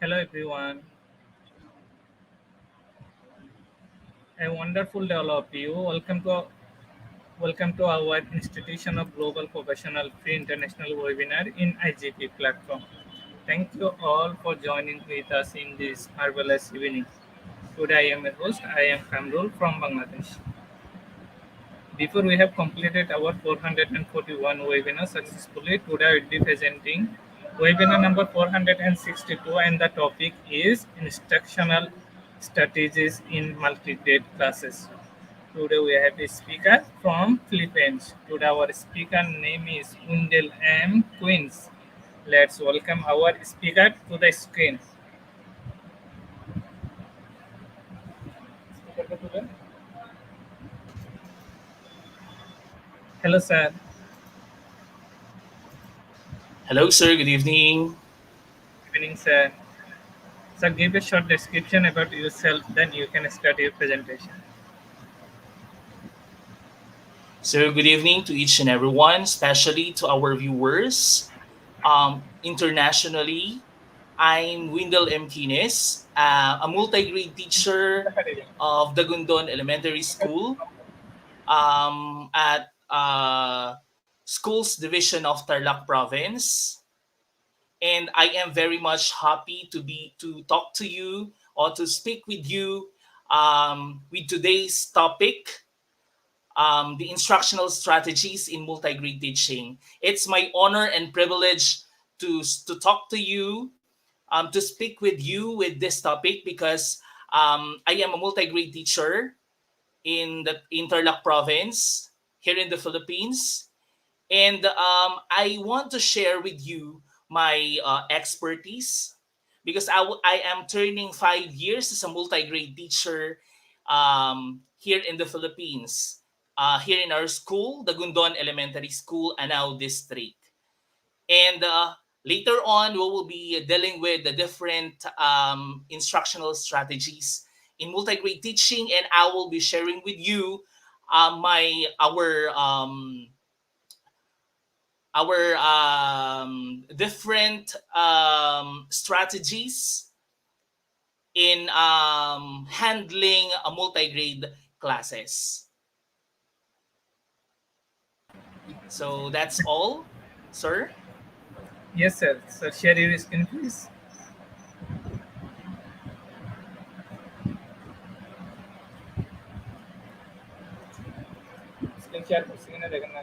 Hello everyone, a wonderful day all of you. Welcome to our Institution of Global Professional Free International webinar in IGP platform. Thank you all for joining with us in this marvelous evening. Today I am your host. I am Kamrul from Bangladesh. Before we have completed our 441 webinar successfully, today I will be presenting webinar number 462 and the topic is instructional strategies in multi-grade classes. Today we have a speaker from Philippines. Today our speaker name is Undel M. Queens. Let's welcome our speaker to the screen. Hello sir. Hello, sir. Good evening. Evening sir. Sir, give a short description about yourself, then you can start your presentation. So, good evening to each and everyone, especially to our viewers. Internationally, I'm Windel M. Kines, a multi-grade teacher of Dagundon Elementary School at Schools Division of Tarlac Province. And I am very much happy to talk to you or to speak with you with today's topic, the instructional strategies in multi-grade teaching. It's my honor and privilege to talk to you, to speak with you with this topic because I am a multi-grade teacher in the Tarlac province here in the Philippines. And I want to share with you my expertise because I am turning 5 years as a multi-grade teacher here in the Philippines, here in our school, the Gundon Elementary School, Anao District. And later on, we will be dealing with the different instructional strategies in multi-grade teaching, and I will be sharing with you my our different strategies in handling a multi-grade classes. So that's all, sir. Yes, sir. Sir, share your screen, please. Screen share করছি কিনা দেখেন না।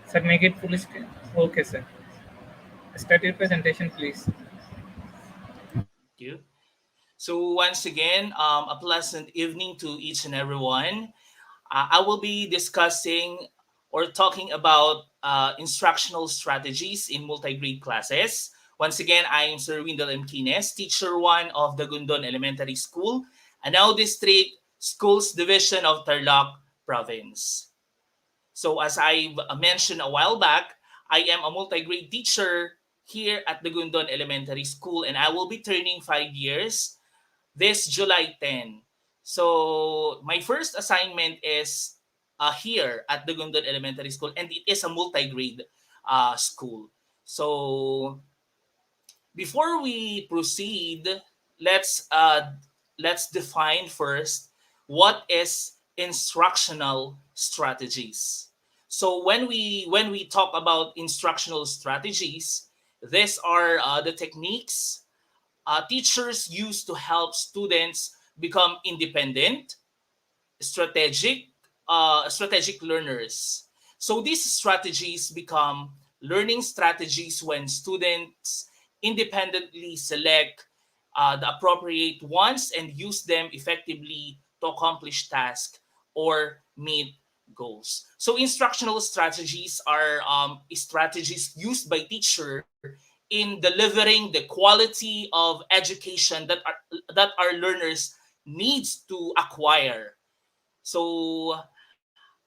Sir, make it full screen. Okay, sir. Start your presentation, please. Thank you. So once again, a pleasant evening to each and everyone. I will be discussing or talking about instructional strategies in multi-grade classes. Once again, I am Sir Windel M. Kines, Teacher 1 of the Gundon Elementary School, Anao District, Schools Division of Tarlac Province. So as I mentioned a while back, I am a multi-grade teacher here at the Gundon Elementary School, and I will be turning 5 years this July 10. So my first assignment is here at the Gundon Elementary School, and it is a multi-grade school. So before we proceed, let's uh, let's define first what is instructional strategies. So when we talk about instructional strategies, these are the techniques teachers use to help students become independent, strategic, strategic learners. So these strategies become learning strategies when students independently select the appropriate ones and use them effectively to accomplish tasks or meet goals. So instructional strategies are strategies used by teacher in delivering the quality of education that our learners needs to acquire. So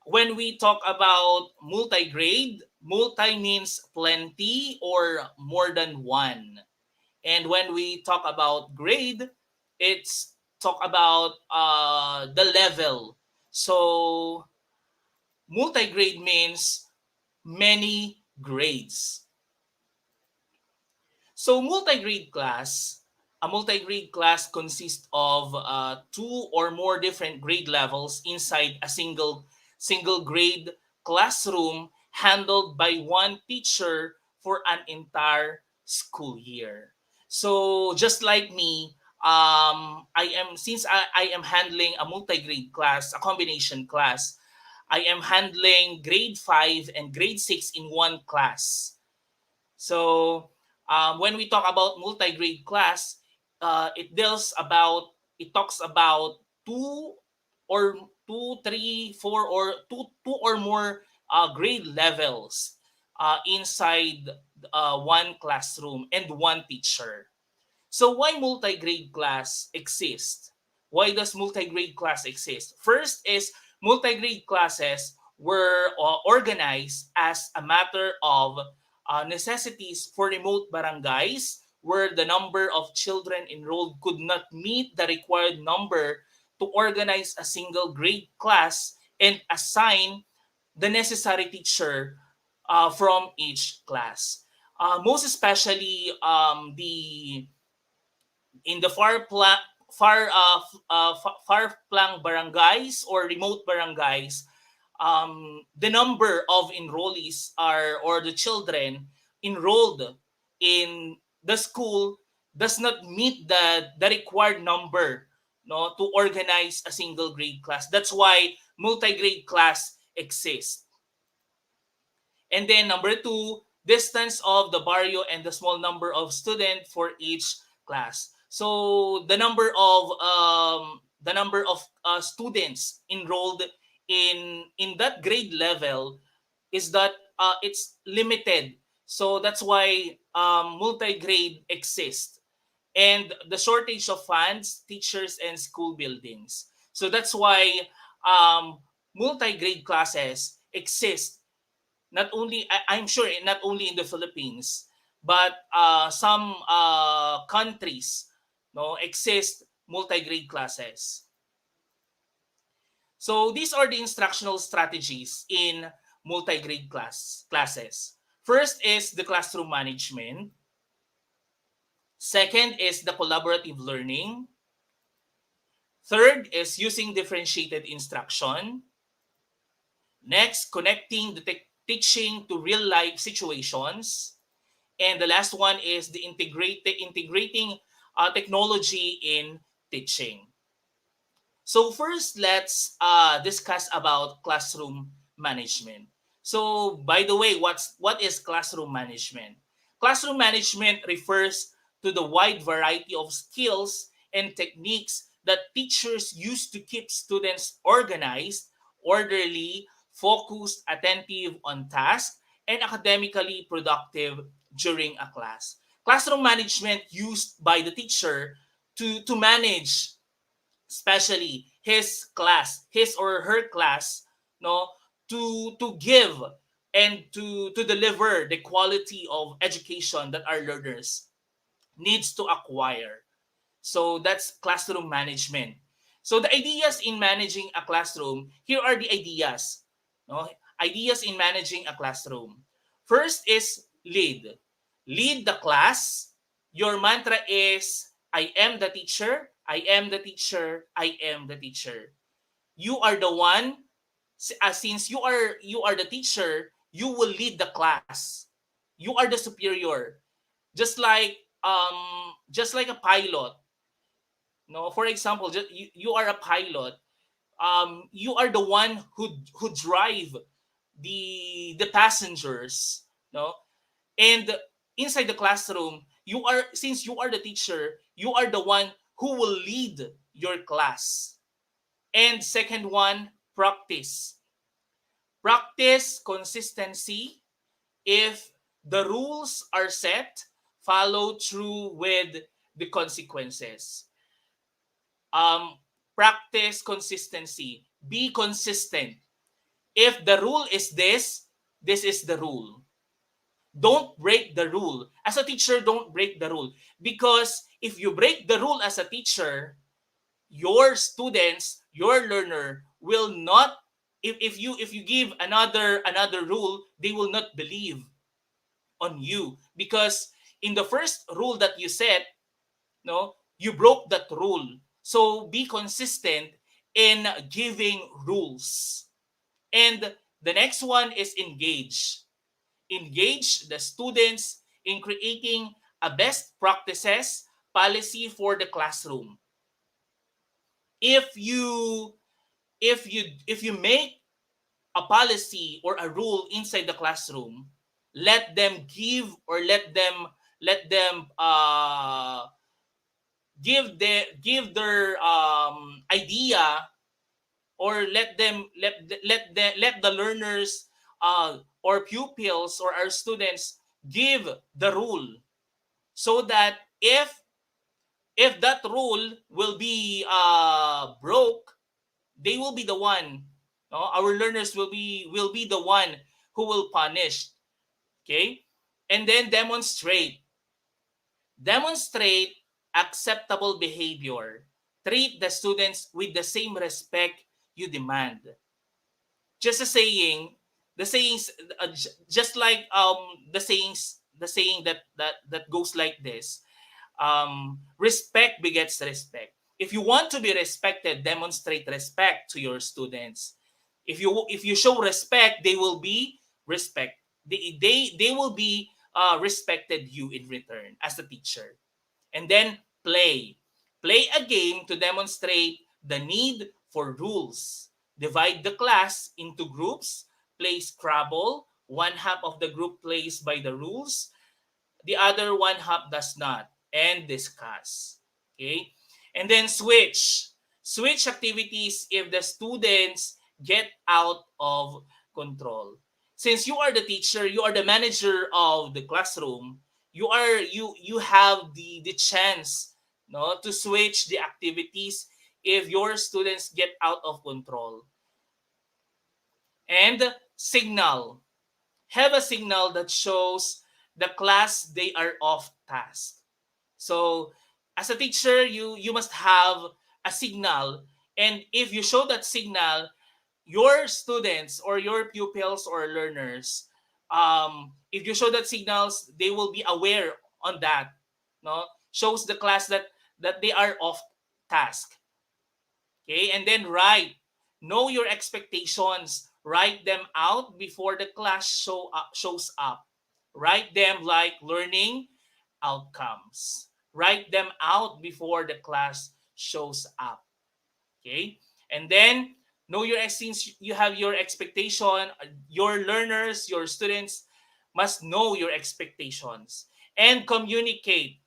when we talk about multi-grade, multi means plenty or more than one. And when we talk about grade, it's talk about the level. So multi-grade means many grades. So a multi-grade class consists of two or more different grade levels inside a single grade classroom handled by one teacher for an entire school year. So just like me, I am handling a multi-grade class, a combination class. I am handling grade 5 and grade 6 in one class. So when we talk about multi-grade class, it talks about or three, four, or two or more grade levels inside one classroom and one teacher. So why multi-grade class exist? Why does multi-grade class exist? First is multi-grade classes were organized as a matter of necessities for remote barangays where the number of children enrolled could not meet the required number to organize a single grade class and assign the necessary teacher from each class. Most especially the in the far flung barangays or remote barangays, the number of enrollees are or the children enrolled in the school does not meet the required number, no, to organize a single grade class. That's why multi-grade class exists. And then number two, distance of the barrio and the small number of student for each class. So the number of students enrolled in that grade level is that it's limited. So that's why multi-grade exists, and the shortage of funds, teachers, and school buildings. So that's why multi-grade classes exist, not only I'm sure not only in the Philippines, but some countries no exist multi-grade classes. So these are the instructional strategies in multi-grade classes. First is the classroom management. Second is the collaborative learning. Third is using differentiated instruction. Next, connecting the teaching to real life situations. And the last one is the integrating technology in teaching. So first, let's discuss about classroom management. So by the way, what is classroom management? Classroom management refers to the wide variety of skills and techniques that teachers use to keep students organized, orderly, focused, attentive on task, and academically productive during a class. Classroom management used by the teacher to manage especially his or her class, no, to give and to deliver the quality of education that our learners needs to acquire. So that's classroom management. So the ideas in managing a classroom, here are the ideas. No? Ideas in managing a classroom. First is lead. Lead the class. Your mantra is I am the teacher, I am the teacher, I am the teacher. You are the one, since you are the teacher, you will lead the class. You are the superior. Just like a pilot. No, for example, you are a pilot. You are the one who drive the passengers, no, and inside the classroom, you are since you are the teacher, you are the one who will lead your class. And second one, practice consistency. If the rules are set, follow through with the consequences. Practice consistency. Be consistent. If the rule is this, This is the rule. Don't break the rule. As a teacher, don't break the rule. Because if you break the rule as a teacher, your students, your learner will not, if you give another rule, they will not believe on you, because in the first rule that you set, no, you broke that rule. So be consistent in giving rules. And the next one is engage. Engage the students in creating a best practices policy for the classroom. If you if you if you make a policy or a rule inside the classroom, let them give, or let them give their idea, or let the learners, or pupils, or our students give the rule, so that if that rule will be broke, they will be the one, no? Our learners will be the one who will punish. Okay. And then demonstrate acceptable behavior. Treat the students with the same respect you demand. Just a saying, the sayings, just like the saying that goes like this: respect begets respect. If you want to be respected, demonstrate respect to your students. If you show respect, they will be respect. They will be respected you in return as a teacher. And then play a game to demonstrate the need for rules. Divide the class into groups. Play Scrabble. One half of the group plays by the rules, the other one half does not, and discuss. Okay? And then switch activities if the students get out of control. Since you are the teacher, you are the manager of the classroom, you have the chance, no, to switch the activities if your students get out of control. And signal, have a signal that shows the class they are off task. So as a teacher, you must have a signal, and if you show that signal, your students or your pupils or learners, if you show that signals, they will be aware on that. No, shows the class that they are off task. Okay, and then know your expectations. Write them out before the class shows up. Write them like learning outcomes. Write them out before the class shows up. Okay, and then know your since you have your expectation. Your learners, your students must know your expectations, and communicate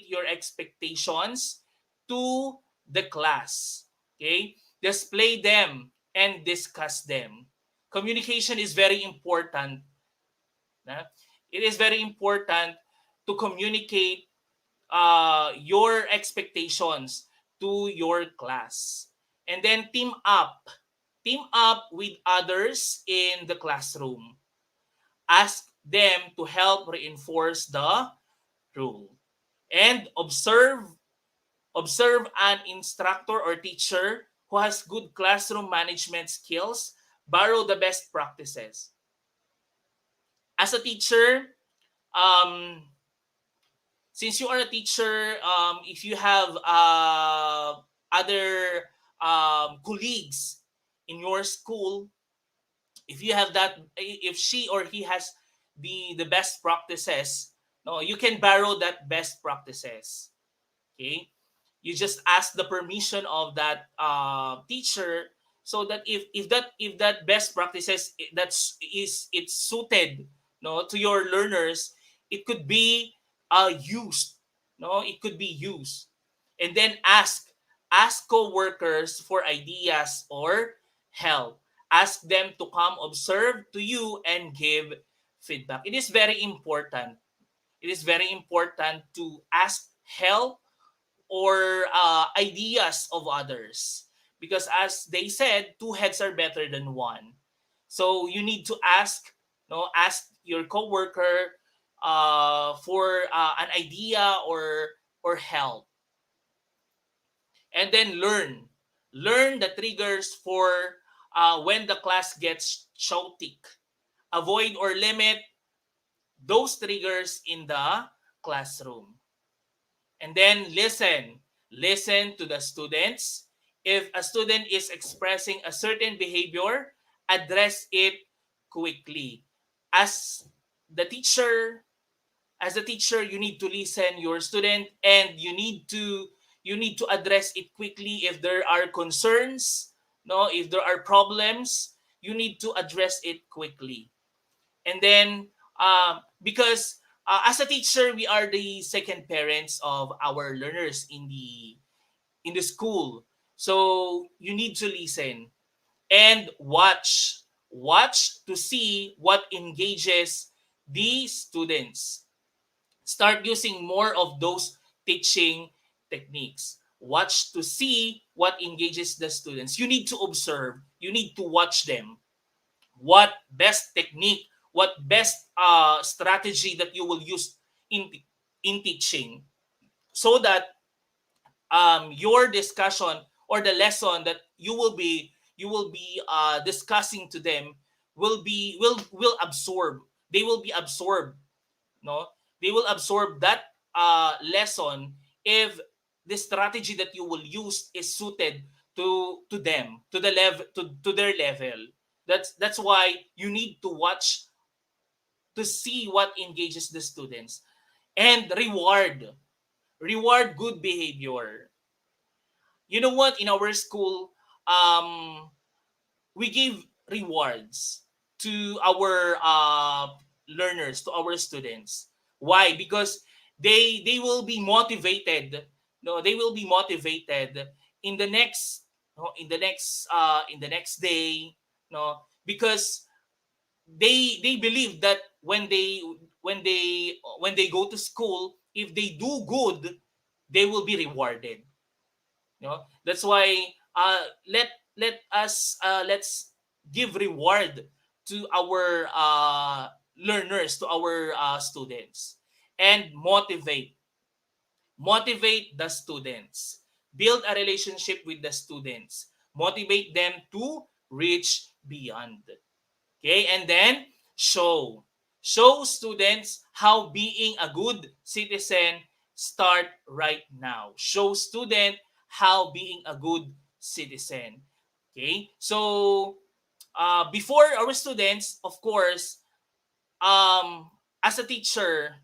your expectations to the class. Okay, display them and discuss them. Communication is very important. Na? It is very important to communicate your expectations to your class. And then team up with others in the classroom. Ask them to help reinforce the rule. And observe an instructor or teacher who has good classroom management skills. Borrow the best practices. As a teacher, um, since you are a teacher, if you have other colleagues in your school, if you have that, if she or he has the best practices, no, you can borrow that best practices. Okay, you just ask the permission of that teacher, so that if that best practices that's is it's suited, no, to your learners, it could be used. No, it could be used. And then ask co-workers for ideas or help. Ask them to come observe to you and give feedback. It is very important. It is very important to ask help or ideas of others, because as they said, two heads are better than one. So you need to ask, no, ask your coworker for an idea or help, and then learn the triggers for when the class gets chaotic. Avoid or limit those triggers in the classroom. And then listen to the students. If a student is expressing a certain behavior, address it quickly. As the teacher, you need to listen your student, and you need to address it quickly. If there are concerns, no, if there are problems, you need to address it quickly. And then because as a teacher, we are the second parents of our learners in the school. So you need to listen and watch to see what engages the students. Start using more of those teaching techniques. Watch to see what engages the students. You need to observe, you need to watch them. What best technique, what best strategy that you will use in teaching, so that your discussion or the lesson that you will be discussing to them will absorb. They will be absorbed, no, they will absorb that lesson if the strategy that you will use is suited to them, to the level, to their level. That's why you need to watch to see what engages the students, and reward good behavior. You know what, in our school, um we give rewards to our learners, to our students. Why? Because they will be motivated. No, they will be motivated in the next, no, in the next day. No, because they believe that when they go to school, if they do good, they will be rewarded. That's why let's give reward to our learners, to our students, and motivate the students. Build a relationship with the students. Motivate them to reach beyond. Okay, and then show. Show students how being a good citizen start right now. Show student how being a good citizen. Okay, so before our students, of course, as a teacher,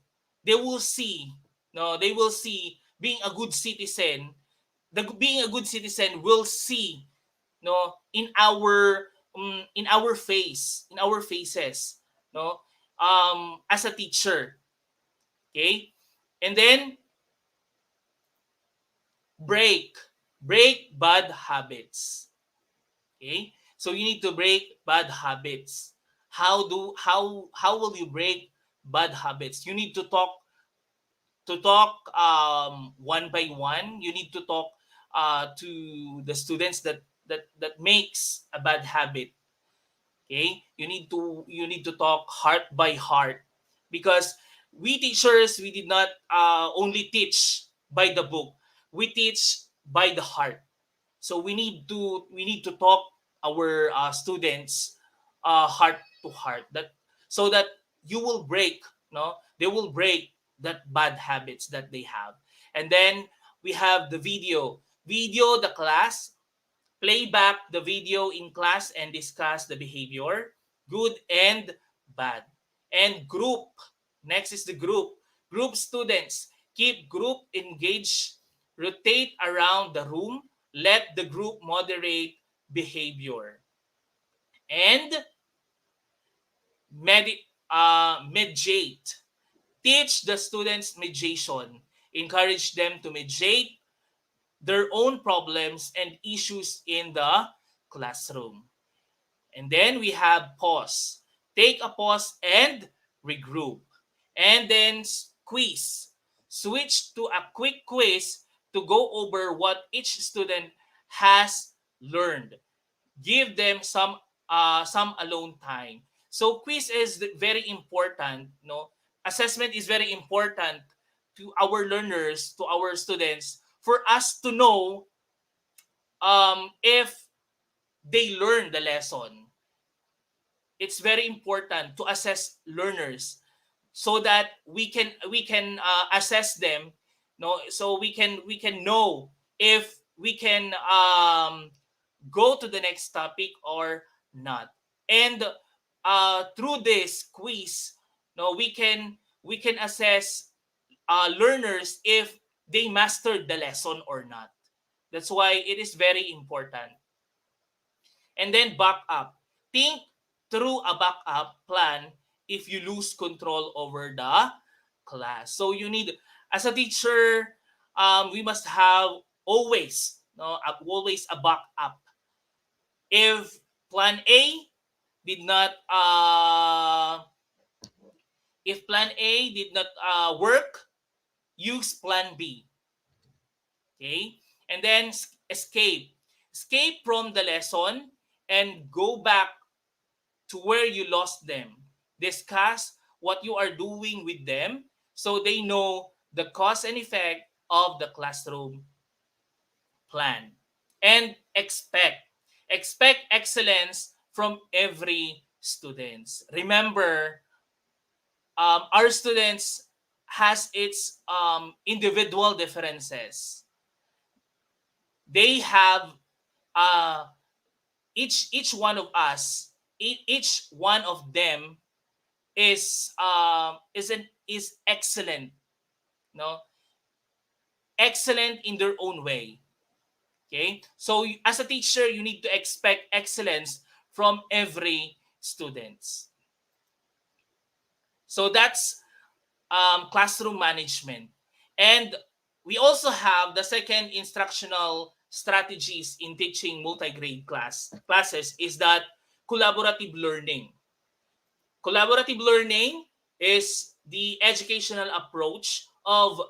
they will see, no, they will see being a good citizen. The being a good citizen will see, no, in our faces, no, as a teacher. Okay, and then break break bad habits. Okay, so you need to break bad habits. How will you break bad habits? You need to talk one by one. You need to talk to the students that makes a bad habit. Okay, you need to talk heart by heart, because we teachers, we did not only teach by the book, we teach by the heart. So we need to talk our students heart to heart, that so that you will break, no, they will break that bad habits that they have. And then we have the video the class. Play back the video in class and discuss the behavior, good and bad. And group. Next is the group. Group students. Keep group engaged. Rotate around the room. Let the group moderate behavior. And mediate. Teach the students mediation. Encourage them to mediate their own problems and issues in the classroom. And then we have pause. Take a pause and regroup. And then quiz. Switch to a quick quiz to go over what each student has learned. Give them some some alone time. So quiz is very important. No, assessment is very important to our learners, to our students, for us to know if they learn the lesson. It's very important to assess learners so that we can assess them, no, so we can know if we can go to the next topic or not. And through this quiz, no, we can assess learners if they mastered the lesson or not. That's why it is very important. And then back up. Think through a backup plan if you lose control over the class. So you need, as a teacher, we must have always, no, always a backup. If plan A did not, if plan A did not work, use plan B. Okay, and then escape from the lesson and go back to where you lost them. Discuss what you are doing with them so they know the cause and effect of the classroom plan. And expect excellence from every students. Remember, our students has its individual differences. They have uh, each one of us, each one of them is excellent, no, excellent in their own way. Okay, so as a teacher you need to expect excellence from every students. So that's classroom management. And we also have the second instructional strategies in teaching multigrade classes is that collaborative learning. Collaborative learning is the educational approach of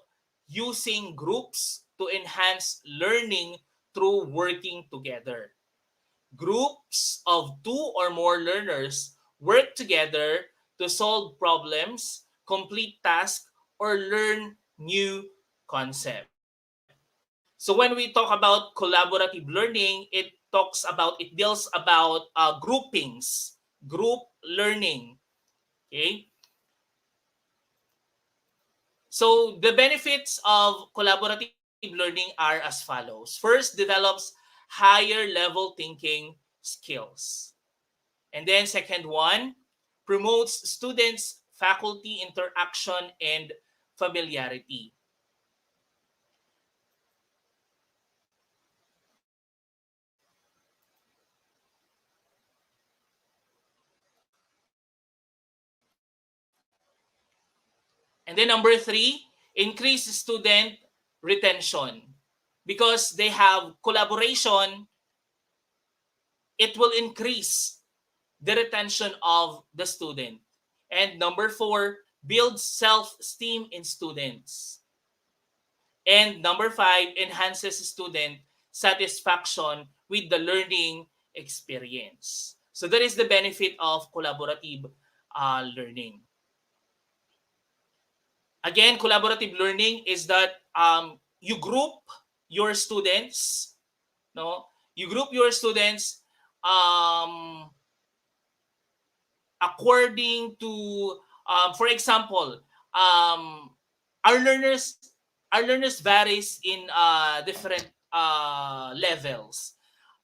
using groups to enhance learning through working together. Groups of two or more learners work together to solve problems, complete tasks, or learn new concepts. So when we talk about collaborative learning, it deals about groupings, group learning. Okay, so the benefits of collaborative learning are as follows. First, develops higher level thinking skills. And then second one, promotes students' faculty interaction and familiarity. And then number three, increase student retention. Because they have collaboration, it will increase the retention of the student. And number four, builds self-esteem in students. And number five, enhances student satisfaction with the learning experience. So that is the benefit of collaborative learning. Again, collaborative learning is that you group your students, no? You group your students um, according to, for example, um, our learners our learners varies in different levels.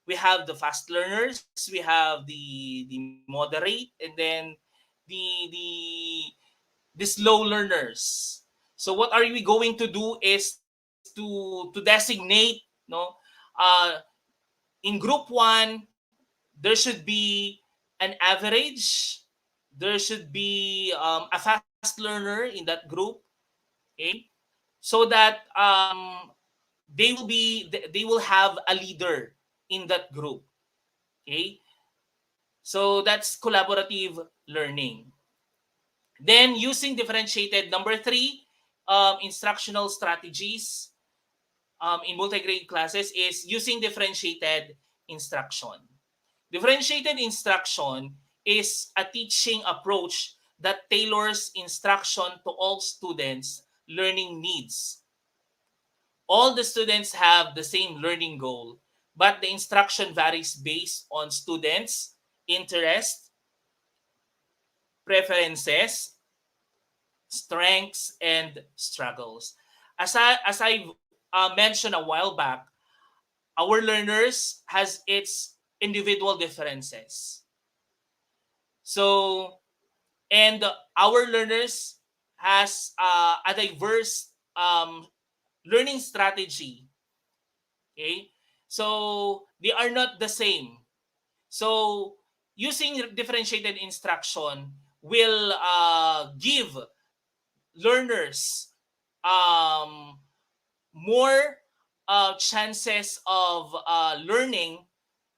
We have the fast learners, we have the moderate, and then the the slow learners. So what are we going to do is to designate, no, uh, in group one there should be an average, there should be a fast learner in that group. Okay, so that they will have a leader in that group. Okay, so that's collaborative learning. Then using differentiated, number three, instructional strategies in multigrade classes is using differentiated instruction. Differentiated instruction is a teaching approach that tailors instruction to all students' learning needs. All the students have the same learning goal, but the instruction varies based on students' interest, preferences, strengths, and struggles. As I mentioned a while back, our learners has its individual differences. So, and our learners has a diverse learning strategy. Okay, so they are not the same. So using differentiated instruction will give learners um, more chances of learning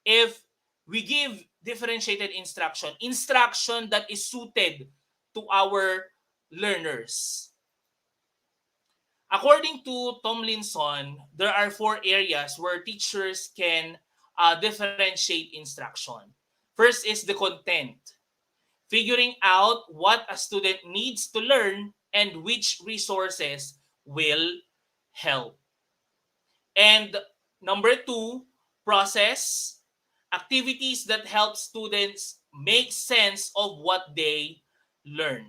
if we give differentiated instruction that is suited to our learners. According to Tomlinson, there are four areas where teachers can differentiate instruction. First is the content, figuring out what a student needs to learn and which resources will help. And number two, process, activities that help students make sense of what they learn.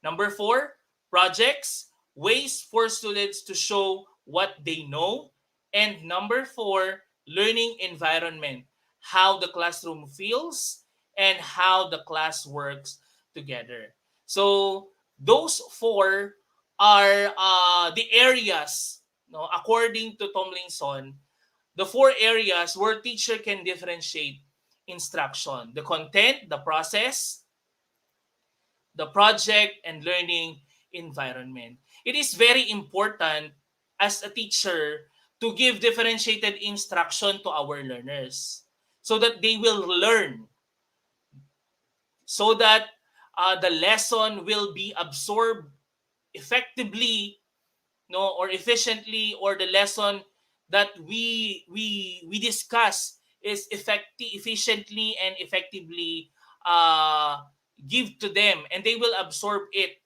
Number four, projects, ways for students to show what they know. And number four, learning environment, how the classroom feels and how the class works together. So those four are the areas, no, according to Tomlinson, the four areas where teacher can differentiate instruction: the content, the process, the project, and learning environment. It is very important as a teacher to give differentiated instruction to our learners so that they will learn, so that the lesson will be absorbed effectively, no, or efficiently, or the lesson that we discuss is efficiently and effectively uh, give to them, and they will absorb it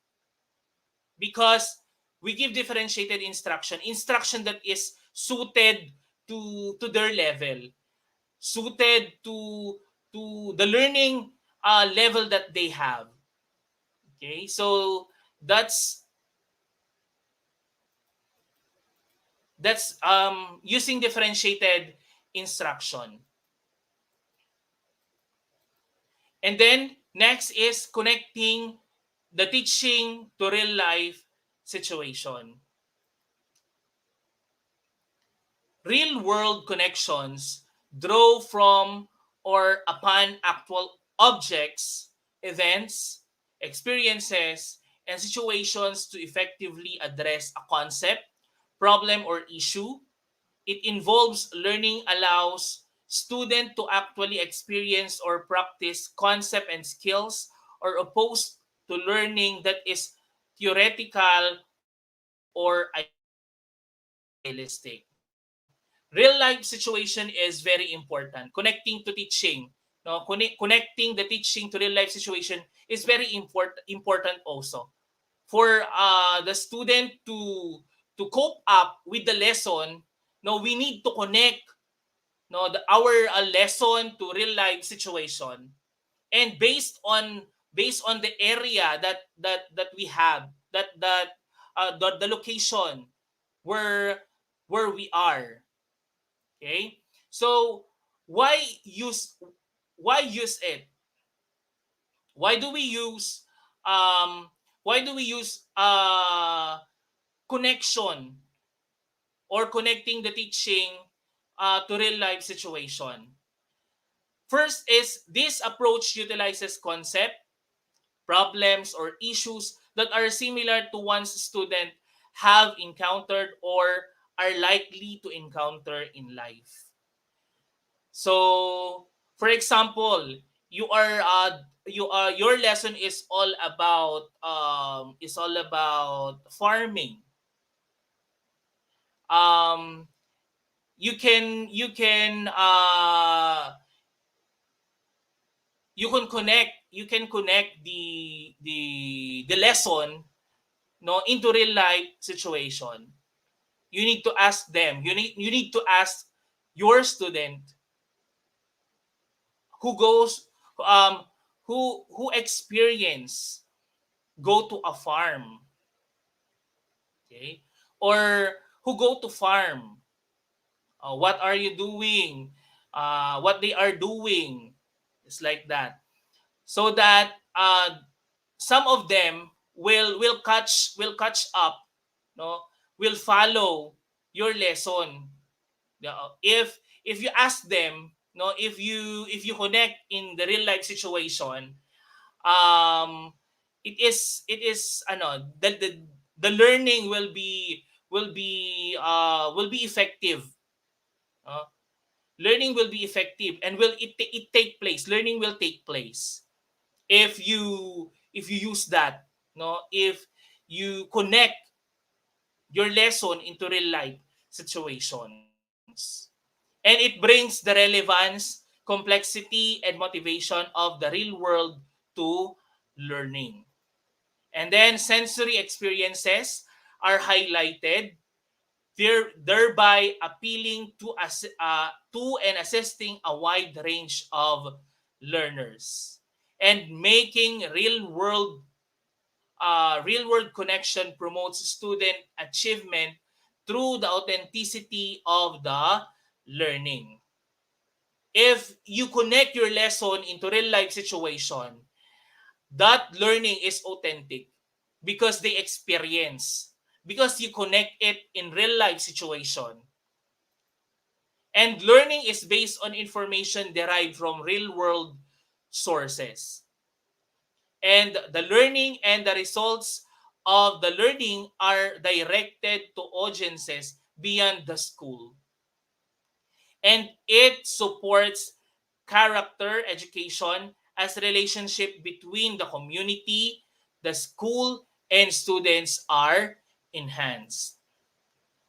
because we give differentiated instruction that is suited to their level, suited to the learning level that they have. Okay, so that's using differentiated instruction. And then next is connecting the teaching to real life situation. Real world connections draw from or upon actual objects, events, experiences, and situations to effectively address a concept, problem, or issue. It involves learning allows student to actually experience or practice concept and skills, or opposed to learning that is theoretical or idealistic. Real life situation is very important. Connecting to teaching, no, connecting the teaching to real life situation is very important also for the student to cope up with the lesson. No, we need to connect, no, our lesson to real life situation, and based on the area that we have, the location where we are. Okay, so why use why use it why do we use um connection or connecting the teaching to real life situation? First is this approach utilizes concept, problems, or issues that are similar to one's student have encountered or are likely to encounter in life. So, for example, your lesson is all about farming. Um, you can you can connect the lesson, no, into real life situation. You need to ask them. You need to ask your student who goes um who experience go to a farm, okay, or who go to farm. What are you doing? What they are doing. It's like that, so that some of them will catch up, no, will follow your lesson. If you ask them, no, if you connect in the real life situation, um it is the learning will be effective. uh, Learning will be effective, and it take place learning will take place if you use that, no, if you connect your lesson into real life situations, and it brings the relevance, complexity, and motivation of the real world to learning. And then sensory experiences are highlighted, thereby appealing to and assisting a wide range of learners, and making real world connection promotes student achievement through the authenticity of the learning. If you connect your lesson into real life situation, that learning is authentic because they experience, because you connect it in real life situation. And learning is based on information derived from real world sources. And the learning and the results of the learning are directed to audiences beyond the school. And it supports character education as relationship between the community, the school, and students are enhanced.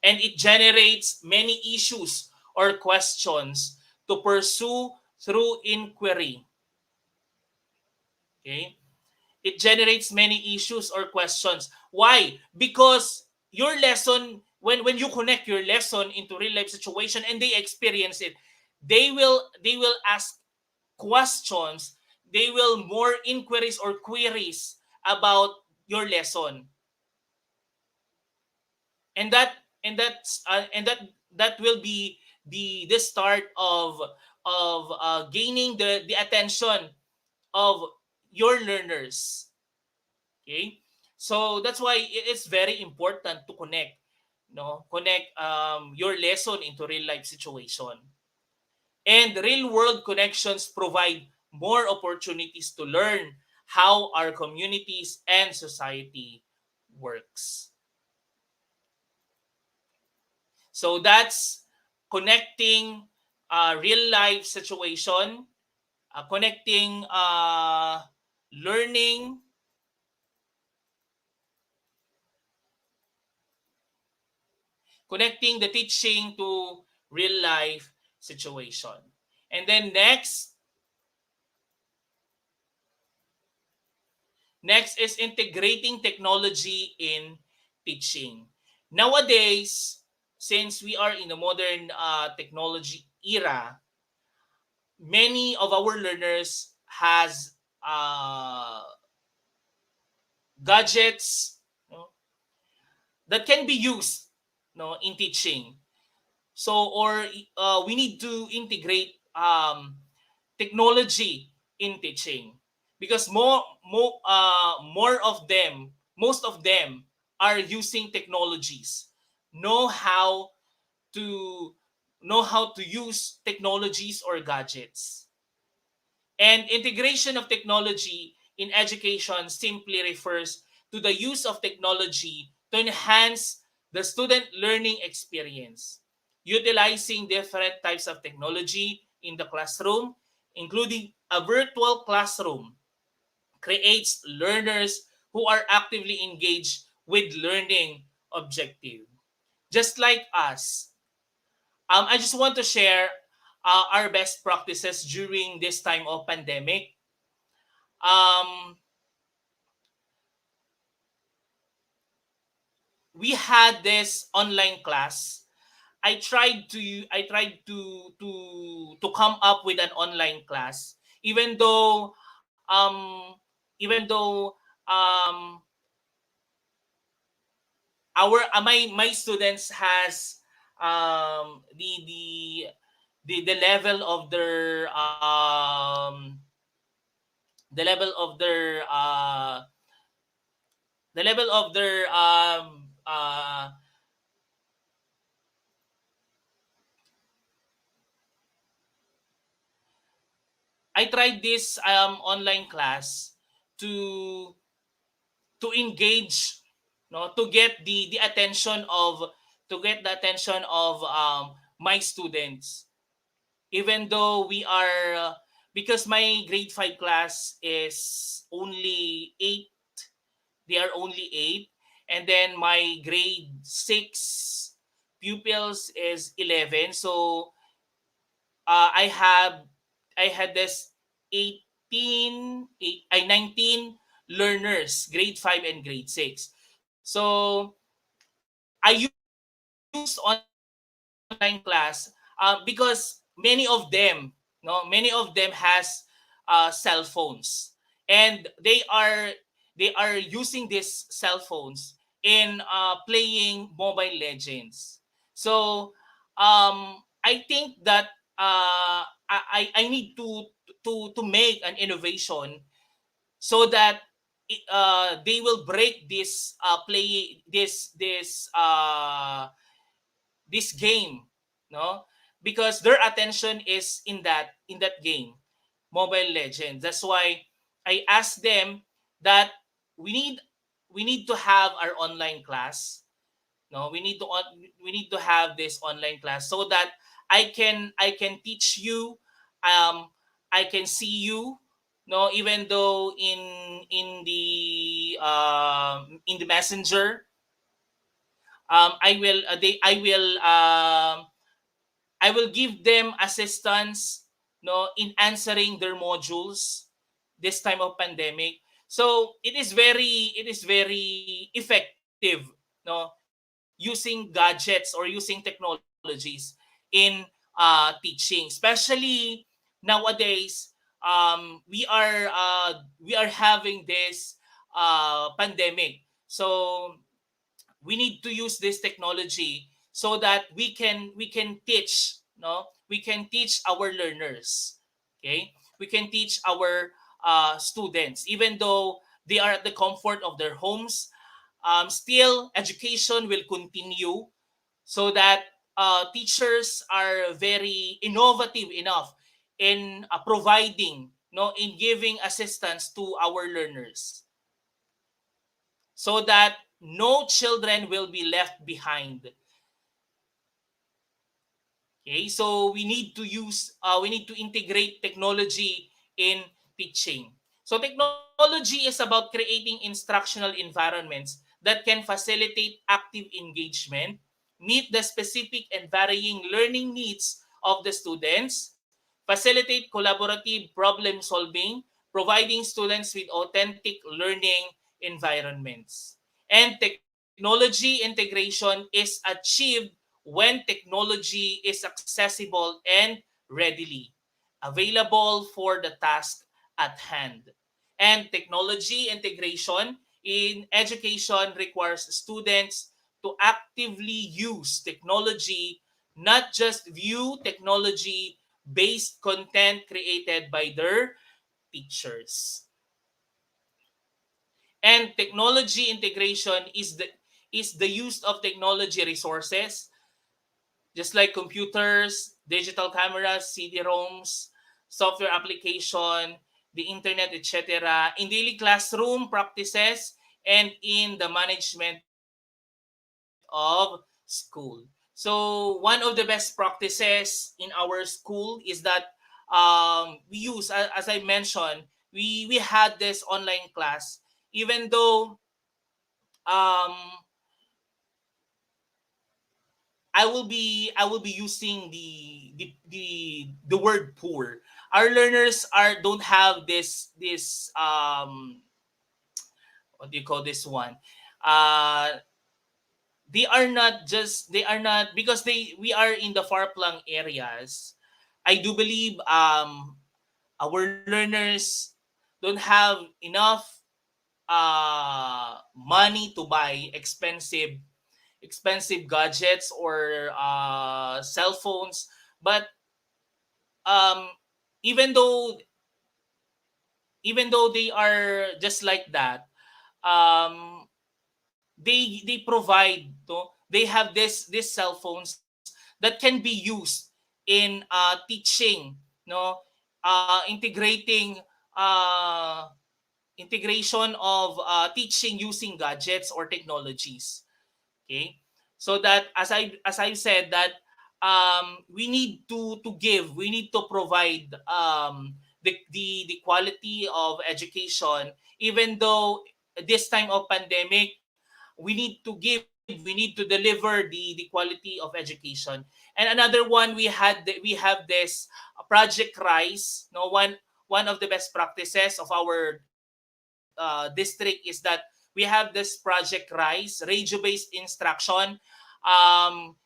And it generates many issues or questions to pursue through inquiry. Okay? It generates many issues or questions. Why? Because your lesson, when you connect your lesson into real life situation and they experience it, they will ask questions, they will more inquiries or queries about your lesson. And that will be the start of gaining the attention of your learners. Okay, so that's why it's very important to connect, no, connect your lesson into real life situation. And real world connections provide more opportunities to learn how our communities and society works. So that's connecting real life situation, connecting learning, connecting the teaching to real life situation. And then next is integrating technology in teaching. Nowadays, since we are in the modern technology era, many of our learners has gadgets, no, that can be used, no, in teaching. So, or we need to integrate technology in teaching, because most of them are using technologies, know how to know how to use technologies or gadgets. And integration of technology in education simply refers to the use of technology to enhance the student learning experience, utilizing different types of technology in the classroom, including a virtual classroom, creates learners who are actively engaged with learning objective. Just like us, I just want to share our best practices during this time of pandemic. um, we had this online class. I tried to come up with an online class, even though even though my students has the level of the level of their uh the level of their I tried this online class to engage, no, to get the attention of my students, even though we are because my grade 5 class is only 8. They are only 8, and then my grade 6 pupils is 11. So I have I had this 19 learners, grade 5 and grade 6. So I use online class because many of them, many of them has cell phones, and they are using these cell phones in playing Mobile Legends. So I think that I need to make an innovation so that they will break this game, no, because their attention is in that game, Mobile Legends. That's why I asked them that we need we need to have our online class. No, we need to have this online class so that I can teach you, um I can see you, no, even though in the messenger. I will give them assistance, no, in answering their modules this time of pandemic. So it is very effective, no, using gadgets or using technologies in teaching, especially nowadays. We are having this pandemic, so we need to use this technology so that we can teach, no, we can teach our learners. Okay, we can teach our students even though they are at the comfort of their homes. Still education will continue, so that teachers are very innovative enough in providing, no, in giving assistance to our learners, so that no children will be left behind. Okay, so we need to integrate technology in teaching. So technology is about creating instructional environments that can facilitate active engagement, meet the specific and varying learning needs of the students, facilitate collaborative problem solving, providing students with authentic learning environments. And technology integration is achieved when technology is accessible and readily available for the task at hand. And technology integration in education requires students to actively use technology, not just view technology based content created by their teachers. And technology integration is the use of technology resources, just like computers, digital cameras, CD-ROMs, software application, the internet, etc., in daily classroom practices and in the management of school. So one of the best practices in our school is that we use, as I mentioned, we had this online class, even though um, I will be using the word poor. Our learners are don't have this what do you call this one? Uh, they are not because they we are in the far flung areas. I do believe our learners don't have enough money to buy expensive gadgets or cell phones. But um, even though even though they are just like that, um, they provide to they have this cell phones that can be used in teaching, no, integrating uh, integration of teaching using gadgets or technologies. Okay, so that as I said that we need to give, we need to provide the quality of education, even though this time of pandemic we need to give, we need to deliver the quality of education. And another one, we have this project rise, no, one of the best practices of our district is that we have this project rise, radio based instruction. um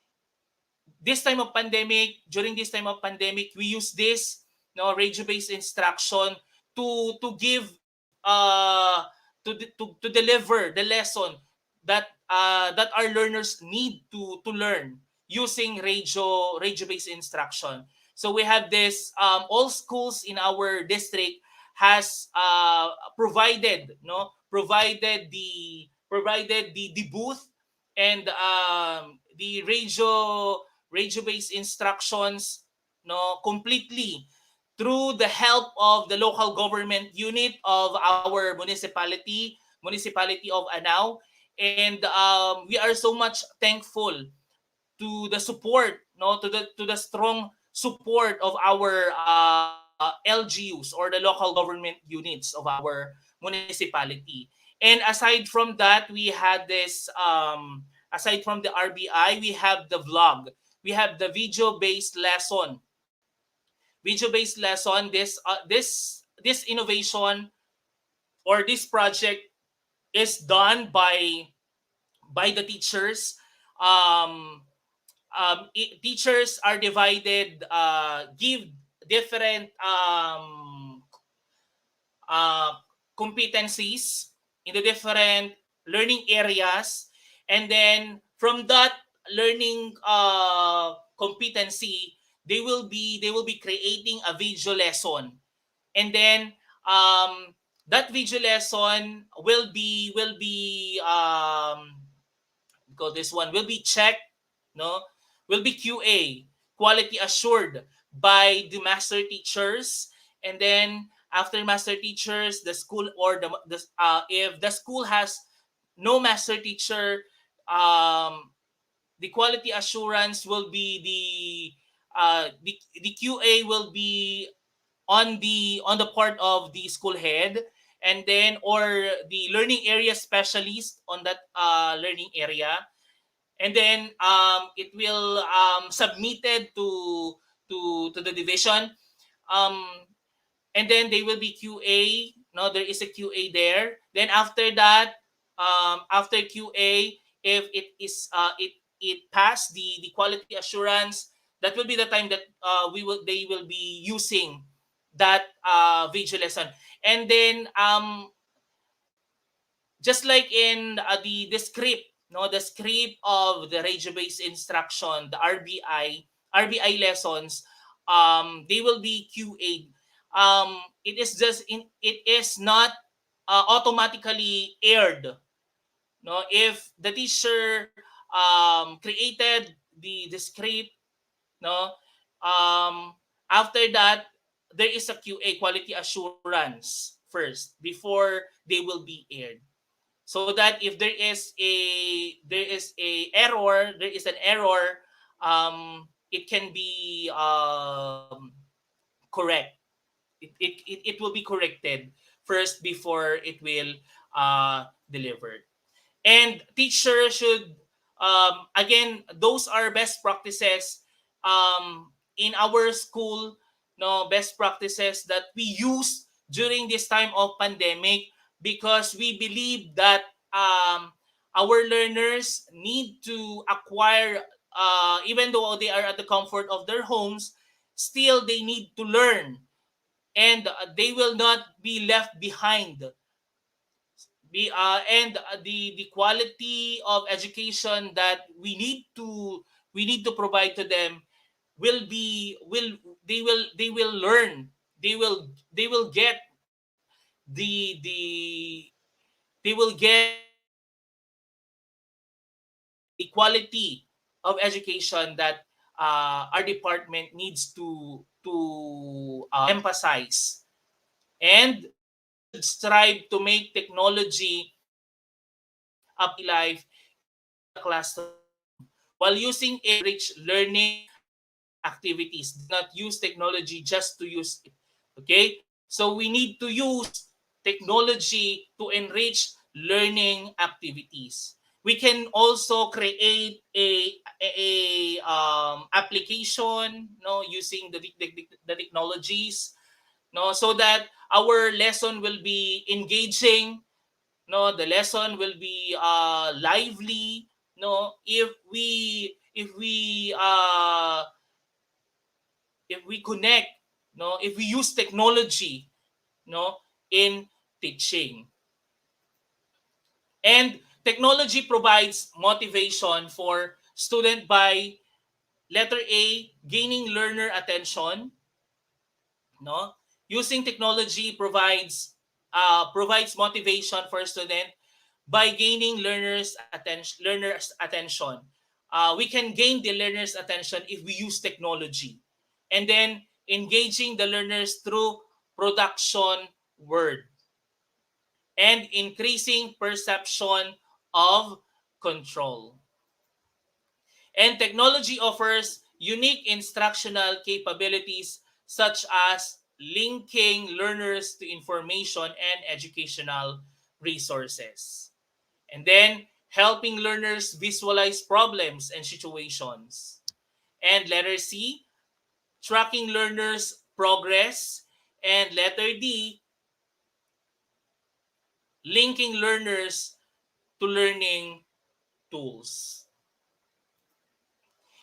this time of pandemic, during this time of pandemic, we use this, no, radio-based instruction to give to deliver the lesson that our learners need to learn using radio-based instruction. So we have this all schools in our district has provided the booth and the radio-based instructions, no, completely through the help of the local government unit of our municipality of Anao. And we are so much thankful to the support, no, to the strong support of our LGUs or the local government units of our municipality. And aside from that, we had this aside from the RBI, we have the vlog, we have the video based lesson. This innovation or this project is done by the teachers. um Teachers are divided, give different uh, competencies in the different learning areas, and then from that learning competency, they will be creating a video lesson. And then that video lesson will be because this one will be checked, no, will be QA, quality assured, by the master teachers. And then after master teachers, the school or if the school has no master teacher, the quality assurance will be the QA will be on the part of the school head, and then or the learning area specialist on that learning area. And then it will submitted to the division. um and then they will be QA. No, there is a QA there. Then after that, after QA, if it passed the quality assurance, that will be the time that they will be using that video lesson. And then just like in the script, no, the script of the radio based instruction, the RBI lessons, they will be QA. It is not automatically aired, no, if the teacher created the script, no, um after that there is a QA, quality assurance, first before they will be aired, so that if there is an error, it can be correct. It will be corrected first before it will delivered. And teacher should, again, those are best practices. in our school, no, best practices that we use during this time of pandemic, because we believe that um, our learners need to acquire, even though they are at the comfort of their homes, still they need to learn, and they will not be left behind. And the quality of education that we need to provide to them will be will they will learn, they will get the they will get the quality of education that our department needs to emphasize. And we should strive to make technology a part of our daily life in the classroom, while using it to enrich learning activities. Do not use technology just to use it. Okay? So we need to use technology to enrich learning activities. We can also create a application, no, using the technologies, no, so that our lesson will be engaging, no, the lesson will be lively, no, if we connect, no, if we use technology, no, in teaching. And technology provides motivation for student by letter A, gaining learner attention, no, using technology provides motivation for a student by gaining learners attention. We can gain the learners attention if we use technology, and then engaging the learners through production word, and increasing perception of control. And technology offers unique instructional capabilities such as linking learners to information and educational resources. And then helping learners visualize problems and situations. And letter C, tracking learners' progress. And letter D, linking learners to learning tools.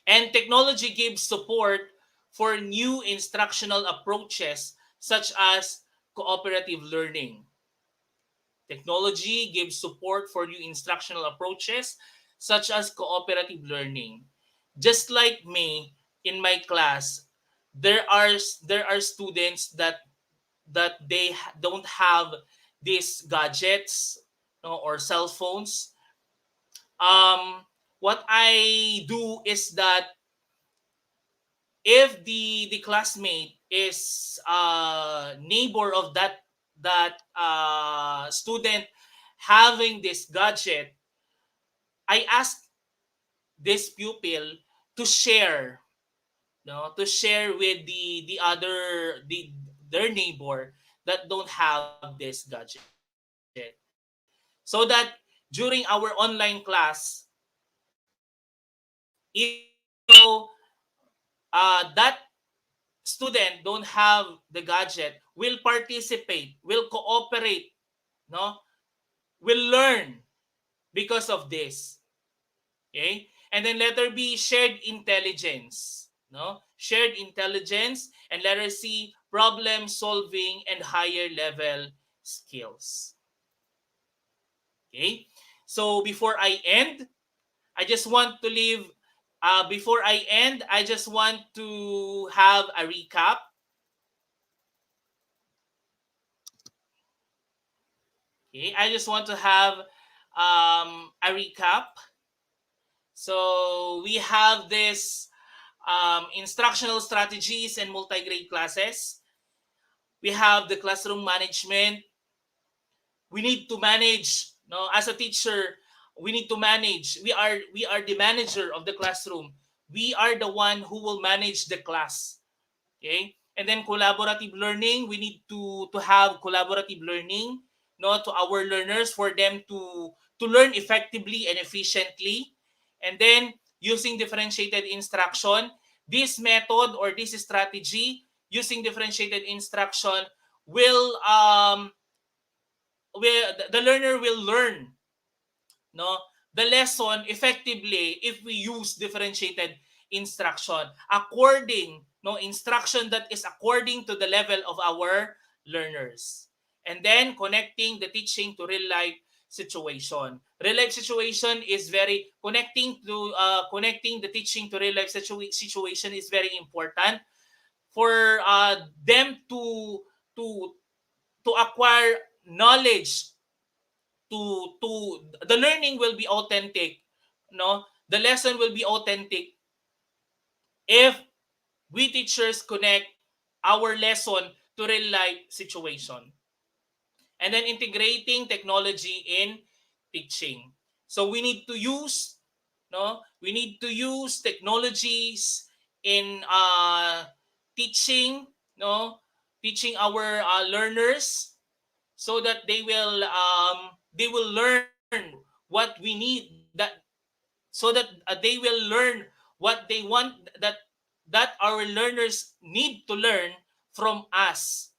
And technology gives support for new instructional approaches such as cooperative learning. Technology gives support for new instructional approaches such as cooperative learning. Just like me in my class, there are students that don't have these gadgets, no, or cell phones. What I do is that if the classmate is neighbor of that student having this gadget, I ask this pupil to share, no, to share with their neighbor that don't have this gadget, so that during our online class, even though that student don't have the gadget, will participate, will cooperate, no, will learn because of this. Okay? And then letter B, shared intelligence. No? Shared intelligence. And letter C, problem solving and higher level skills. Okay? So I just want to leave, before I end, I just want to have a recap. Okay? I just want to have a recap. So we have this instructional strategies and multigrade classes. We have the classroom management. We need to manage. No, as a teacher, we need to manage. We are the manager of the classroom. We are the one who will manage the class. Okay, and then collaborative learning. We need to have collaborative learning, no, to our learners for them to learn effectively and efficiently. And then using differentiated instruction, this method or this strategy using differentiated instruction will the learner will learn, no, the lesson effectively if we use differentiated instruction according, no, instruction that is according to the level of our learners. And then connecting the teaching to real life situation. Real life situation is very connecting the teaching to real life situation is very important for them to to acquire knowledge, to the learning will be authentic, no, the lesson will be authentic if we teachers connect our lesson to real life situation. And then integrating technology in teaching. So we need to use, no, we need to use technologies in teaching, no, teaching our learners, so that they will learn what we need, so that they will learn what they want, that our learners need to learn from us.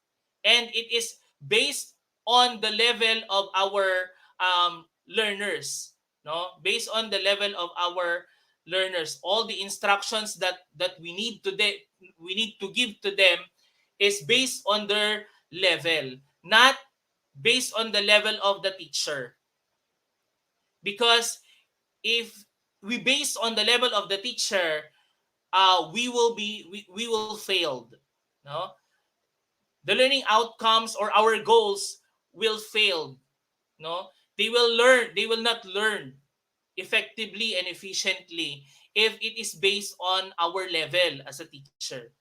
And it is based on the level of our learners, no, based on the level of our learners. All the instructions that we need to give to them is based on their level, not based on the level of the teacher. Because if we base on the level of the teacher, we will failed, no, the learning outcomes or our goals will fail, no, they will not learn effectively and efficiently if it is based on our level as a teacher.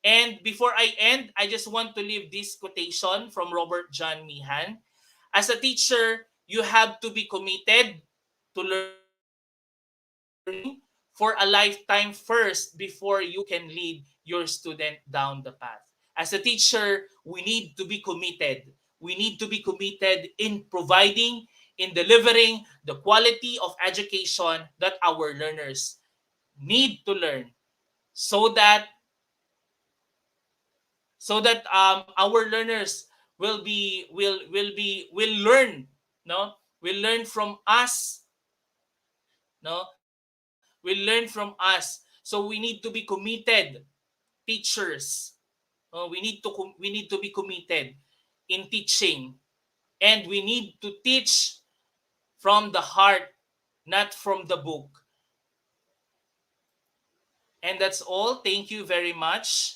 And before I end, I just want to leave this quotation from Robert John Meehan. As a teacher, you have to be committed to learning for a lifetime first before you can lead your student down the path. As a teacher, we need to be committed. We need to be committed in providing, in delivering the quality of education that our learners need to learn, so that our learners will learn, no, will learn from us, no, will learn from us. So we need to be committed teachers. We need to be committed in teaching, and we need to teach from the heart, not from the book. And that's all. Thank you very much.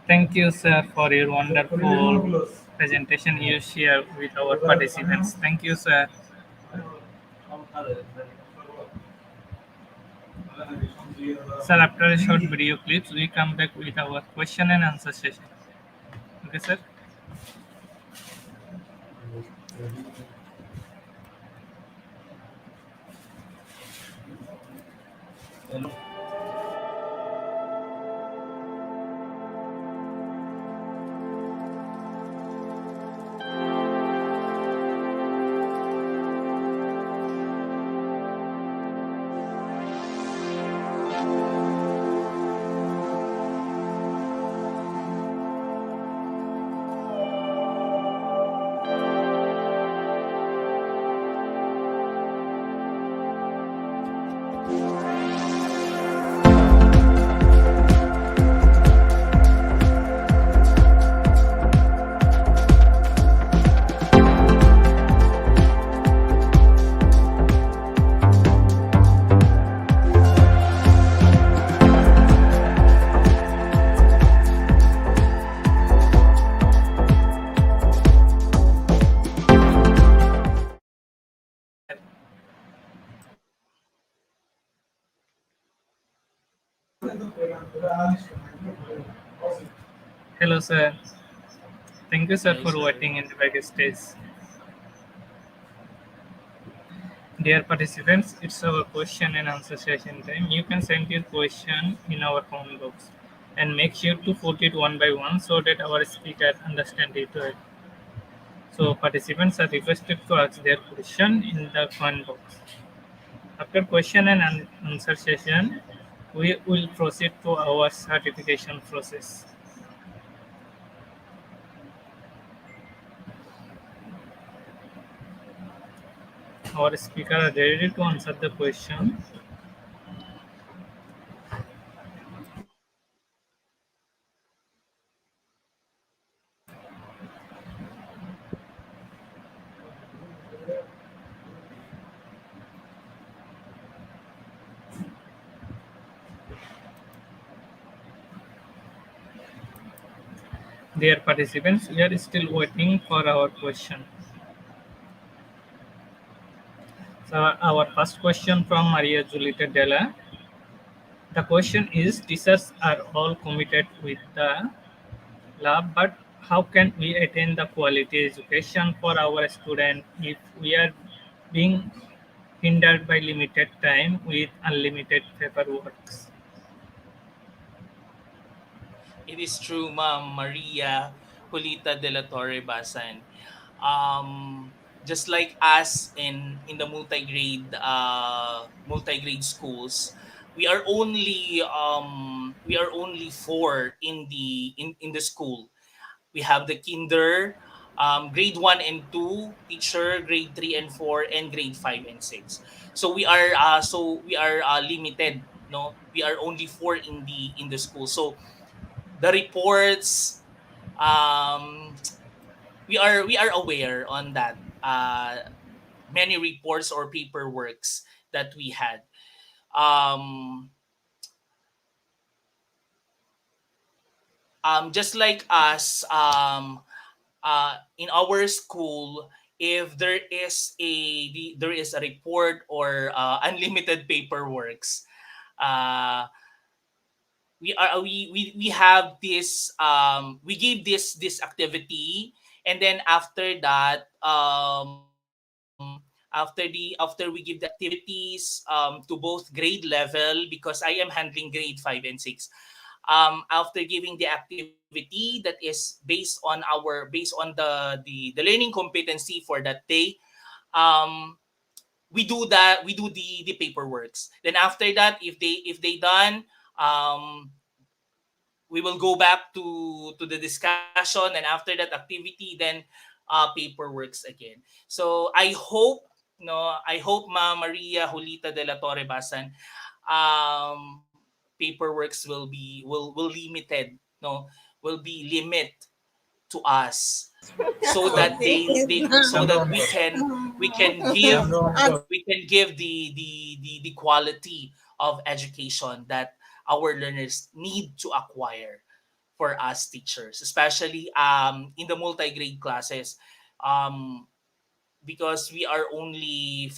Thank you, sir, for your wonderful presentation you share with our participants. Thank you, sir. Sir, after a short video clips, we come back with our question and answer session. Okay, sir? Hello, sir. Thank you, sir, Hello, for sir. waiting in the backstage. Dear participants, it's our question and answer session time. You can send your question in our comment box and make sure to put it one by one so that our speaker understand it well. So participants are requested to ask their question in the comment box. After question and answer session, we will proceed to our certification process. Our speaker are ready to answer the question. Dear participants, we are still waiting for our question. So our first question from Maria Julita Della. The question is, teachers are all committed with the lab, but how can we attain the quality education for our students if we are being hindered by limited time with unlimited paperwork? It is true, Ma'am Maria Julita de la Torre Basan. Just like us in the multigrade schools, we are only four in the school. We have the kinder, grade 1 and 2 teacher, grade 3 and 4, and grade 5 and 6. So we are limited. No, we are only four in the school. So the reports, um we are aware on that, many reports or paperworks that we had, um just like us, in our school, if there is a report or unlimited paperworks, uh we have this, we give this activity, and then after that, after we give the activities, to both grade level, because I am handling grade 5 and 6. After giving the activity that is based on the learning competency for that day, um we do the paperworks. Then after that, if they done, um we will go back to the discussion, and after that activity, then paperworks again. So I hope, Ma Maria Julita de la Torre Basan, paperworks will limited, no, will be limit to us, so that so that we can give the quality of education that our learners need to acquire for us teachers, especially in the multi-grade classes, um because we are only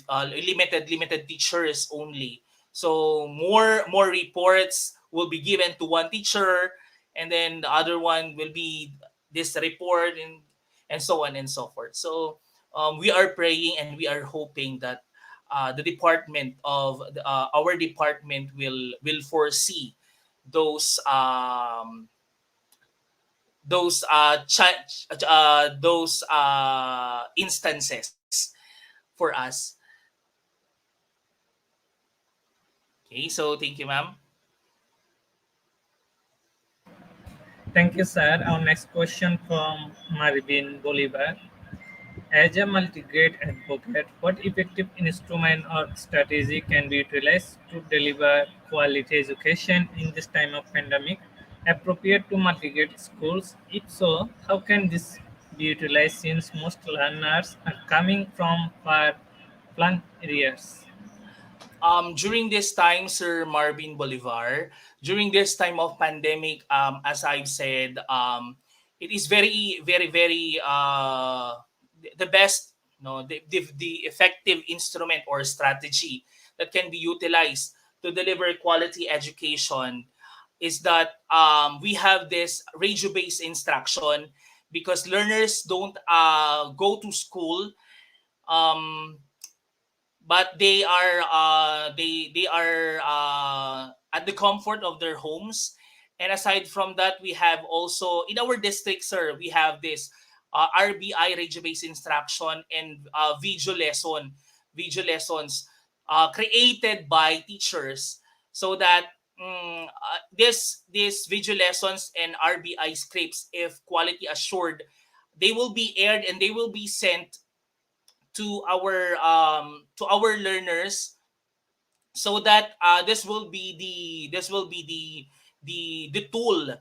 limited teachers only. So more reports will be given to one teacher, and then the other one will be this report, and so on and so forth. So we are praying and we are hoping that our department will foresee those instances for us. Okay, so thank you, ma'am. Thank you, sir. Our next question from Marvin Bolivar. As a multi-grade advocate, what effective instrument or strategy can be utilized to deliver quality education in this time of pandemic, appropriate to multi-grade schools? If so, how can this be utilized since most learners are coming from far-flung areas? During this time, Sir Marvin Bolivar, during this time of pandemic, as I've said, it is very the best, no, the effective instrument or strategy that can be utilized to deliver quality education is that, we have this radio-based instruction, because learners don't go to school, um, but they are at the comfort of their homes. And aside from that, we have also in our district, sir, we have this RBI, radio based instruction, and video lessons created by teachers, so that this video lessons and RBI scripts, if quality assured, they will be aired and they will be sent to our learners, so that this will be the tool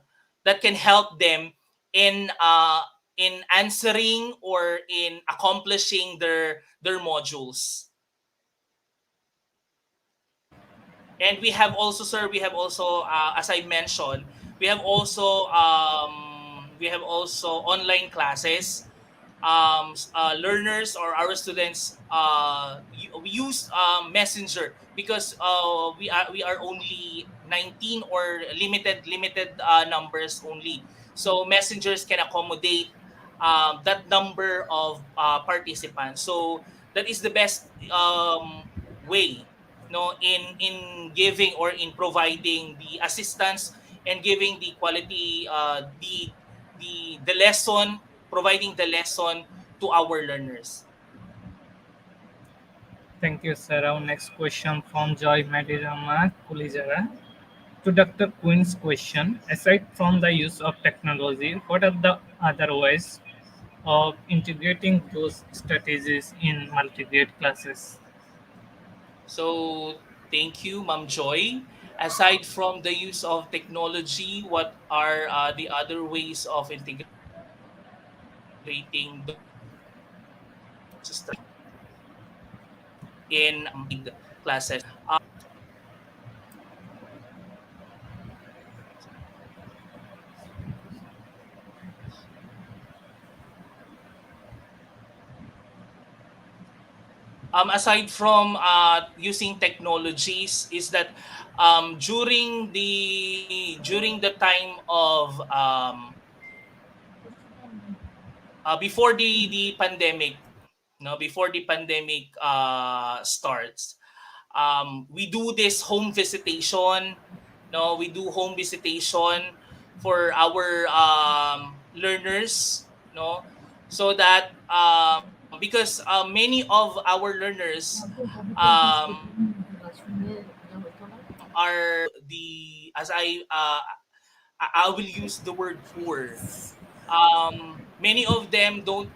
that can help them in answering or in accomplishing their modules. And we have also, sir, we have also, as I mentioned, we have also online classes. Learners or our students we use messenger, because we are only 19, or limited numbers only, so messengers can accommodate that number of participants. So that is the best way, no, in giving or in providing the assistance and giving the quality the lesson, providing the lesson to our learners. Thank you, sir. Our next question from Joy Madirama Kulijara. To Dr. Quinn's question, aside from the use of technology, what are the other ways of integrating those strategies in multi-grade classes? So thank you, Ma'am Joy. Aside from the use of technology, what are the other ways of integrating those strategies in classes? Aside from using technologies, is that during the time of before the pandemic, no, before the pandemic starts, we do this home visitation, no, we do home visitation for our learners, no, so that because many of our learners are the, as I will use the word poor. Many of them don't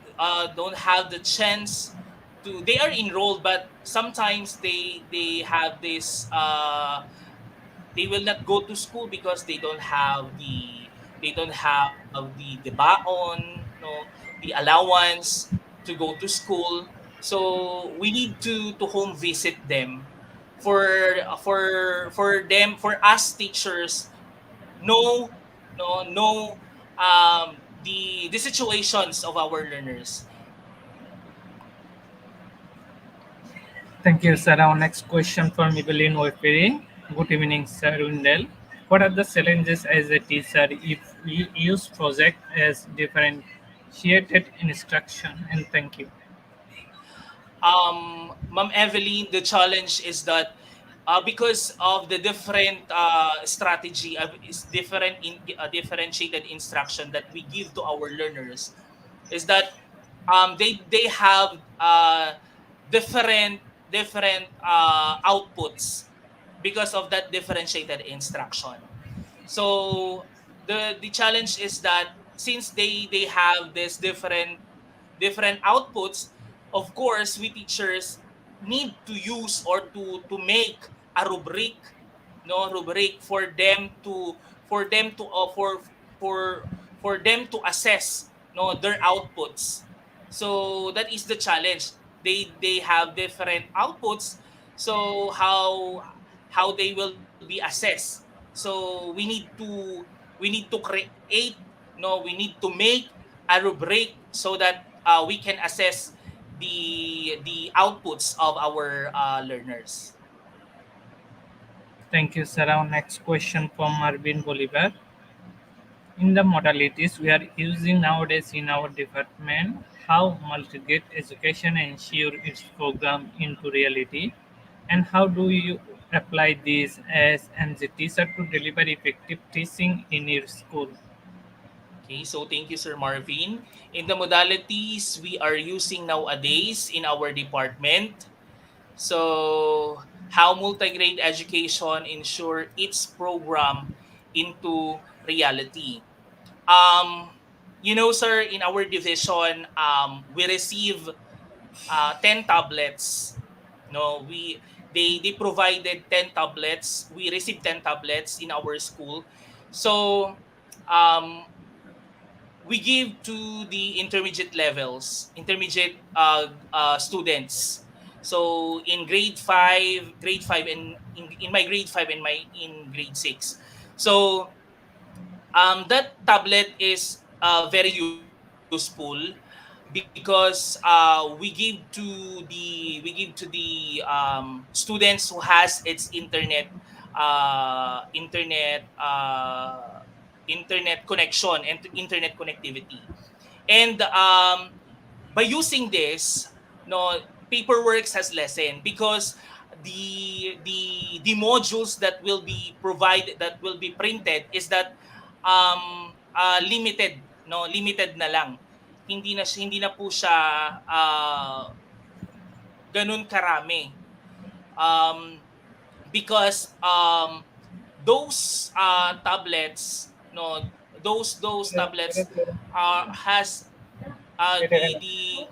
have the chance to, they are enrolled, but sometimes they have this they will not go to school because they don't have the baon, no, the allowance to go to school. So we need to home visit them for for us teachers know, know the situations of our learners. Thank you, sir. Our next question from Evelyn Weperi. Good evening, sir Windel. What are the challenges as a teacher if you use project as differentiated instruction? And thank you. Ma'am Evelyn, the challenge is that because of the different strategy, is different in differentiated instruction that we give to our learners, is that they have different outputs because of that differentiated instruction. So the challenge is that since they have this different outputs, of course, we teachers need to use or to make a rubric, no, rubric for them to for them to assess, no, their outputs. So that is the challenge. They have different outputs, so how they will be assessed. So we need to create, no, we need to make a rubric so that we can assess the outputs of our learners. Thank you, sir. Our next question from Marvin Bolivar. In the modalities we are using nowadays in our department, how multi-grade education ensure its program into reality, and how do you apply this as MZ teacher to deliver effective teaching in your school. Okay, so thank you, Sir Marvin. In the modalities we are using nowadays in our department, so how multigrade education ensure its program into reality. Um, sir, in our division, we receive 10 tablets. No, they provided 10 tablets. We received 10 tablets in our school. So um, we give to the intermediate levels, intermediate students. So in grade 5 and in my grade 5 and my in grade 6. So that tablet is very useful because we give to the students who has its internet internet connection and internet connectivity. And by using this, no, paperwork has lessened because the modules that will be provided, that will be printed, is that limited, no, limited na lang. Hindi na po siya ganun karami. Um, because those tablets, no, those tablets has the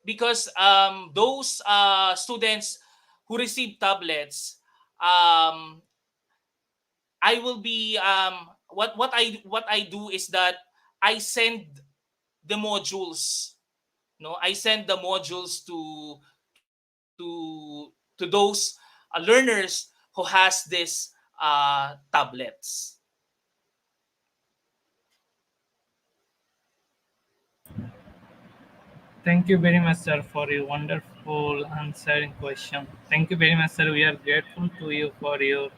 because those students who receive tablets, um I will be what I do is that I send the modules, no, I send the modules to those learners who has this tablets. Thank you very much, sir, for your wonderful answering question. Thank you very much, sir. We are grateful to you for your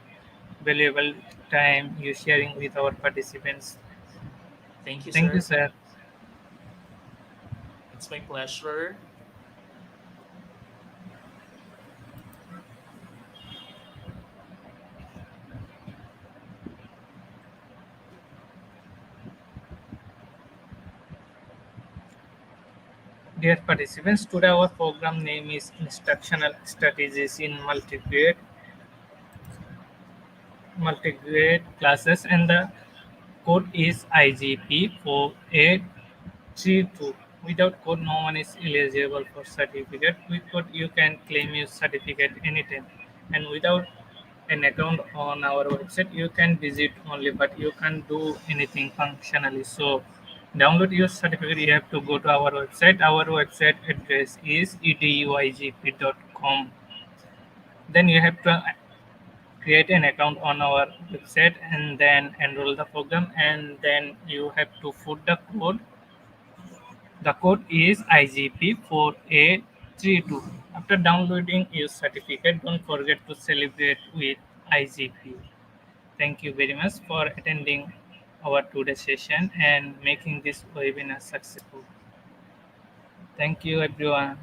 valuable time you sharing with our participants. Thank you, Thank you, sir. sir. It's my pleasure. Dear participants, today our program name is Instructional Strategies in multigrade classes, and the code is IGP 4832. Without code, no one is eligible for certificate. With code, you can claim your certificate anytime. And without an account on our website, you can visit only, but you can't do anything functionally. So, download your certificate. You have to go to our website. Our website address is eduigp.com. Then you have to create an account on our website and then enroll the program, and then you have to put the code. The code is IGP4832. After downloading your certificate, don't forget to celebrate with IGP. Thank you very much for attending our today's session and making this webinar successful. Thank you, everyone.